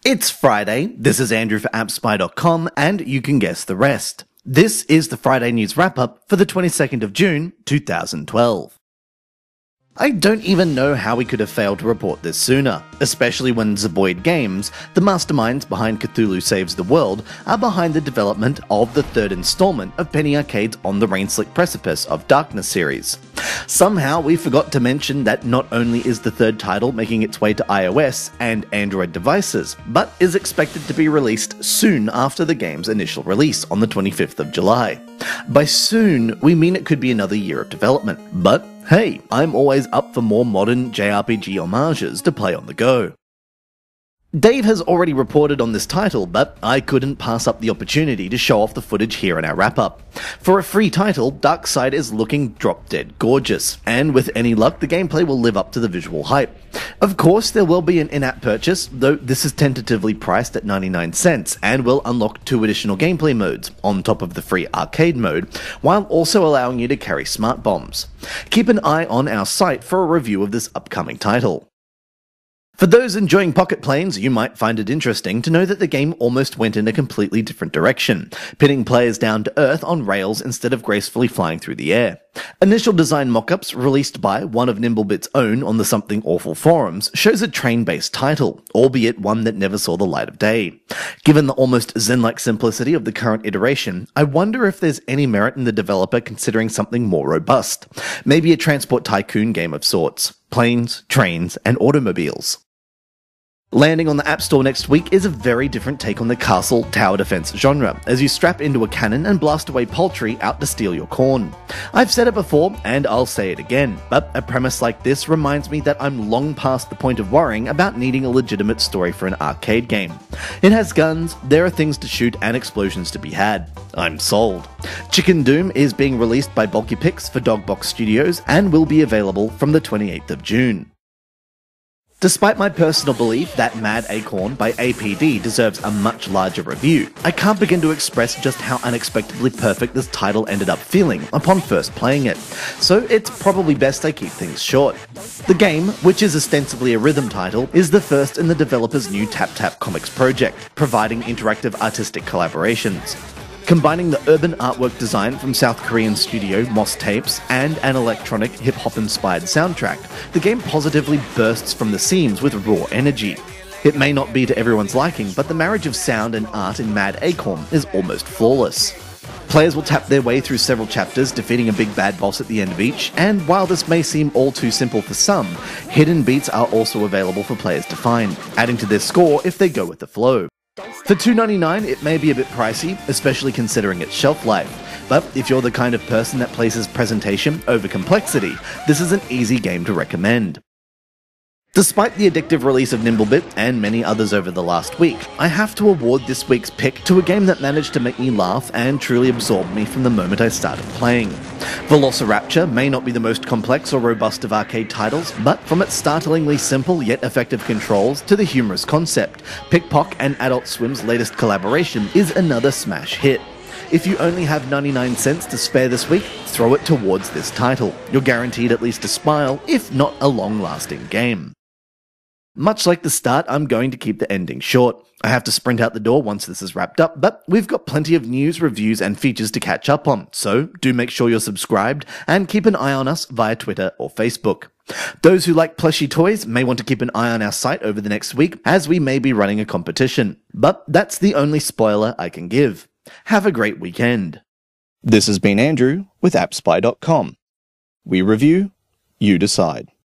It's Friday, this is Andrew for AppSpy.com, and you can guess the rest. This is the Friday News Wrap-Up for the 22nd of June, 2012. I don't even know how we could have failed to report this sooner, especially when Zeboyd Games, the masterminds behind Cthulhu Saves the World, are behind the development of the third installment of Penny Arcade's On the Rainslick Precipice of Darkness series. Somehow we forgot to mention that not only is the third title making its way to iOS and Android devices, but is expected to be released soon after the game's initial release on the 25th of July. By soon, we mean it could be another year of development, but hey, I'm always up for more modern JRPG homages to play on the go. Dave has already reported on this title, but I couldn't pass up the opportunity to show off the footage here in our wrap-up. For a free title, Darkside is looking drop-dead gorgeous, and with any luck, the gameplay will live up to the visual hype. Of course, there will be an in-app purchase, though this is tentatively priced at 99 cents, and will unlock 2 additional gameplay modes, on top of the free arcade mode, while also allowing you to carry smart bombs. Keep an eye on our site for a review of this upcoming title. For those enjoying Pocket Planes, you might find it interesting to know that the game almost went in a completely different direction, pitting players down to earth on rails instead of gracefully flying through the air. Initial design mockups released by one of Nimblebit's own on the Something Awful forums shows a train-based title, albeit one that never saw the light of day. Given the almost zen-like simplicity of the current iteration, I wonder if there's any merit in the developer considering something more robust. Maybe a transport tycoon game of sorts. Planes, trains, and automobiles. Landing on the App Store next week is a very different take on the castle tower defense genre, as you strap into a cannon and blast away poultry out to steal your corn. I've said it before, and I'll say it again, but a premise like this reminds me that I'm long past the point of worrying about needing a legitimate story for an arcade game. It has guns, there are things to shoot, and explosions to be had. I'm sold. Chicken Doom is being released by Bulky Pix for Dogbox Studios and will be available from the 28th of June. Despite my personal belief that Mad Acorn by APD deserves a much larger review, I can't begin to express just how unexpectedly perfect this title ended up feeling upon first playing it, so it's probably best I keep things short. The game, which is ostensibly a rhythm title, is the first in the developer's new Tap Tap Comics project, providing interactive artistic collaborations. Combining the urban artwork design from South Korean studio Moss Tapes and an electronic hip-hop inspired soundtrack, the game positively bursts from the seams with raw energy. It may not be to everyone's liking, but the marriage of sound and art in Mad Acorn is almost flawless. Players will tap their way through several chapters, defeating a big bad boss at the end of each, and while this may seem all too simple for some, hidden beats are also available for players to find, adding to their score if they go with the flow. For $2.99, it may be a bit pricey, especially considering its shelf life, but if you're the kind of person that places presentation over complexity, this is an easy game to recommend. Despite the addictive release of Nimblebit and many others over the last week, I have to award this week's pick to a game that managed to make me laugh and truly absorb me from the moment I started playing. Velociraptor may not be the most complex or robust of arcade titles, but from its startlingly simple yet effective controls to the humorous concept, Pickpock and Adult Swim's latest collaboration is another smash hit. If you only have 99 cents to spare this week, throw it towards this title. You're guaranteed at least a smile, if not a long-lasting game. Much like the start, I'm going to keep the ending short. I have to sprint out the door once this is wrapped up, but we've got plenty of news, reviews, and features to catch up on, so do make sure you're subscribed and keep an eye on us via Twitter or Facebook. Those who like plushy toys may want to keep an eye on our site over the next week, as we may be running a competition. But that's the only spoiler I can give. Have a great weekend. This has been Andrew with AppSpy.com. We review, you decide.